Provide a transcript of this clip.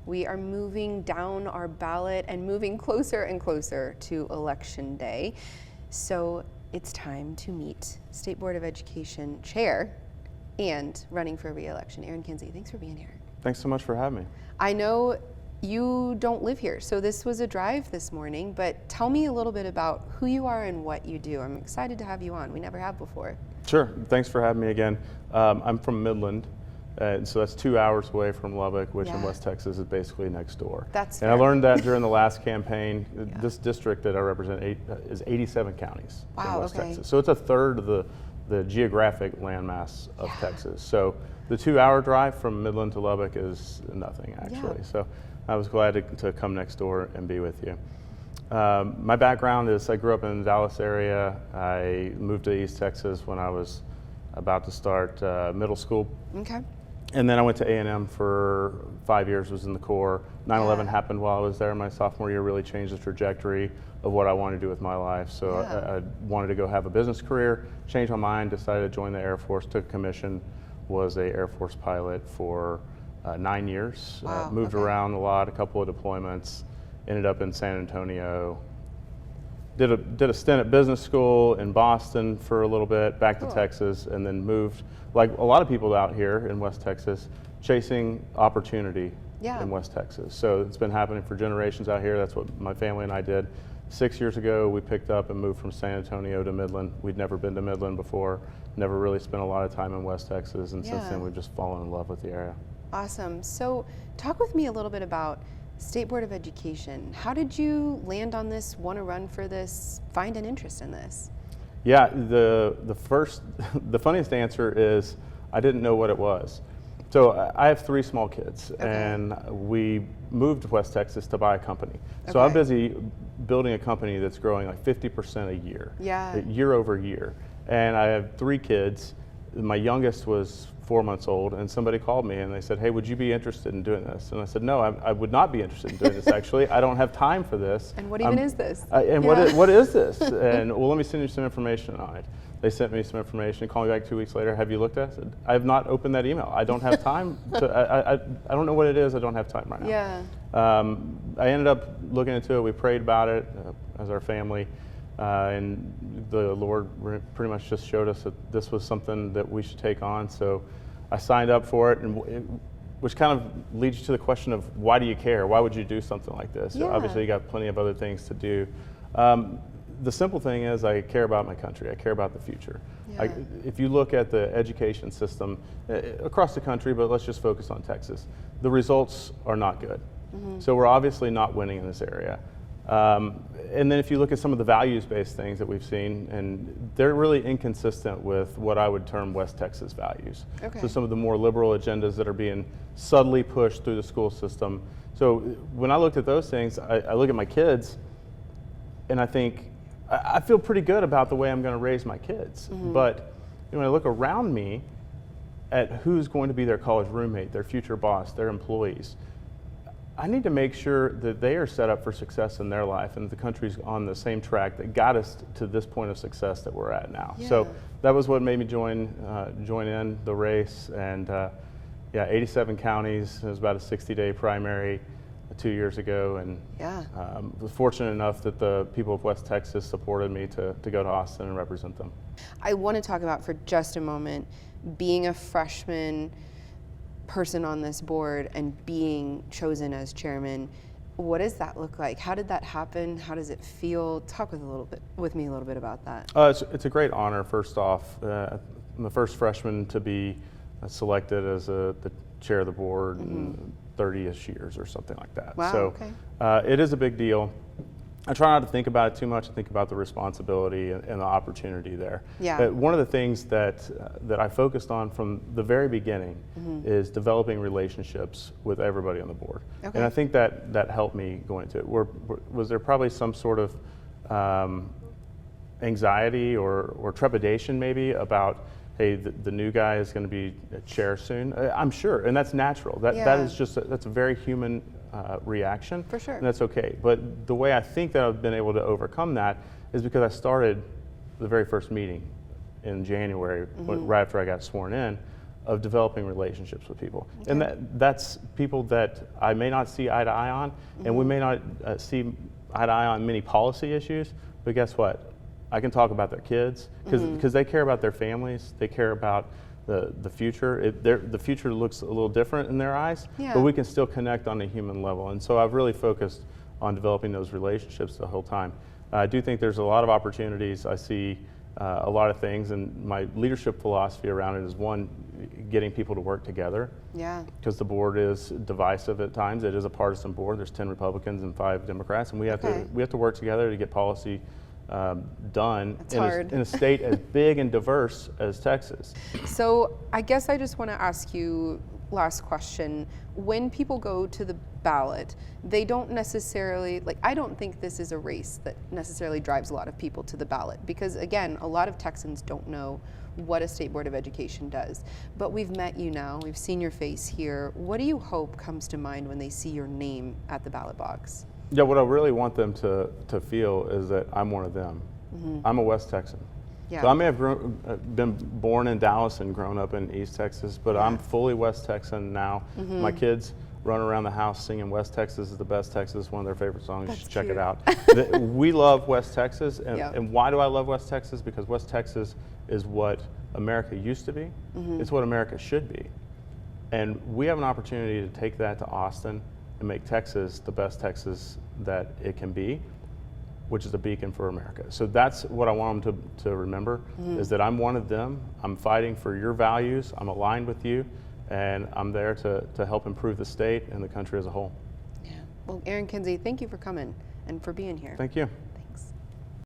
We are moving down our ballot and moving closer and closer to Election Day. So it's time to meet State Board of Education Chair and running for re-election, Aaron Kinsey. Thanks for being here. Thanks so much for having me. I know you don't live here, so this was a drive this morning, but tell me a little bit about who you are and what you do. I'm excited to have you on. We never have before. Sure, thanks for having me again. I'm from Midland, so that's 2 hours away from Lubbock, which in West Texas is basically next door. That's fair. And I learned that during the last campaign. This district that I represent is 87 counties in West Texas. So it's a third of the geographic landmass of Texas. So the 2 hour drive from Midland to Lubbock is nothing, actually. So I was glad to come next door and be with you. My background is I grew up in the Dallas area. I moved to East Texas when I was about to start middle school. Okay. And then I went to A&M for 5 years, was in the Corps. 9/11 happened while I was there. My sophomore year really changed the trajectory of what I wanted to do with my life. So I wanted to go have a business career, changed my mind, decided to join the Air Force, took a commission, was a Air Force pilot for 9 years. Moved around a lot, a couple of deployments, ended up in San Antonio. Did a stint at business school in Boston for a little bit, back to Texas, and then moved, like a lot of people out here in West Texas, chasing opportunity in West Texas. So it's been happening for generations out here. That's what my family and I did. 6 years ago, we picked up and moved from San Antonio to Midland. We'd never been to Midland before, never really spent a lot of time in West Texas, and since then we've just fallen in love with the area. Awesome. So talk with me a little bit about State Board of Education. How did you land on this, want to run for this, find an interest in this? Yeah, the funniest answer is I didn't know what it was. So I have 3 small kids, and we moved to West Texas to buy a company. So I'm busy building a company that's growing like 50% a year, year over year. And I have 3 kids. My youngest was 4 months old, and somebody called me and they said, hey, would you be interested in doing this? And I said, no, I would not be interested in doing this, actually. I don't have time for this. And what even is this? What is this? And well, let me send you some information on it. They sent me some information, called me back 2 weeks later. Have you looked at it? I said, I have not opened that email. I don't have time. I don't know what it is. I don't have time right now. I ended up looking into it. We prayed about it as our family. And the Lord pretty much just showed us that this was something that we should take on. So I signed up for it, which kind of leads you to the question of why do you care? Why would you do something like this? Obviously, you got plenty of other things to do. The simple thing is I care about my country. I care about the future. If you look at the education system across the country, but let's just focus on Texas, the results are not good. So we're obviously not winning in this area. And then if you look at some of the values-based things that we've seen, and they're really inconsistent with what I would term West Texas values. So some of the more liberal agendas that are being subtly pushed through the school system. So when I looked at those things, I look at my kids and I think, I feel pretty good about the way I'm going to raise my kids. But when I look around me at who's going to be their college roommate, their future boss, their employees, I need to make sure that they are set up for success in their life and the country's on the same track that got us to this point of success that we're at now. So that was what made me join in the race. And 87 counties. It was about a 60-day primary 2 years ago, and was fortunate enough that the people of West Texas supported me to go to Austin and represent them. I want to talk about for just a moment being a freshman person on this board and being chosen as chairman. What does that look like? How did that happen? How does it feel? Talk with me a little bit about that. It's a great honor. First off, I'm the first freshman to be selected as the chair of the board in 30-ish years or something like that. Wow, so it is a big deal. I try not to think about it too much. I think about the responsibility and the opportunity there. One of the things that I focused on from the very beginning is developing relationships with everybody on the board. And I think that helped me go into it. Was there probably some sort of anxiety or trepidation maybe about, hey, the new guy is going to be a chair soon? I'm sure, and that's natural. That is just that's a very human reaction. For sure. And that's okay. But the way I think that I've been able to overcome that is because I started the very first meeting in January, right after I got sworn in, of developing relationships with people. And that's people that I may not see eye to eye on, and we may not see eye to eye on many policy issues, but guess what? I can talk about their kids, because they care about their families, they care about the future. The future looks a little different in their eyes, but we can still connect on a human level. And so I've really focused on developing those relationships the whole time. I do think there's a lot of opportunities. I see a lot of things, and my leadership philosophy around it is, one, getting people to work together. Yeah. Because the board is divisive at times. It is a partisan board. There's 10 Republicans and 5 Democrats, and we have to work together to get policy done in a state as big and diverse as Texas. So I guess I just want to ask you, last question. When people go to the ballot, they don't necessarily, I don't think this is a race that necessarily drives a lot of people to the ballot, because again, a lot of Texans don't know what a state board of education does. But we've met you now, we've seen your face here. What do you hope comes to mind when they see your name at the ballot box? Yeah, what I really want them to feel is that I'm one of them. I'm a West Texan. Yeah. So I may have been born in Dallas and grown up in East Texas, but I'm fully West Texan now. My kids run around the house singing "West Texas is the best Texas," one of their favorite songs. You should check it out. We love West Texas, and why do I love West Texas? Because West Texas is what America used to be. It's what America should be. And we have an opportunity to take that to Austin and make Texas the best Texas that it can be, which is a beacon for America. So that's what I want them to remember, is that I'm one of them. I'm fighting for your values. I'm aligned with you, and I'm there to help improve the state and the country as a whole. Yeah. Well, Aaron Kinsey, thank you for coming and for being here. Thank you.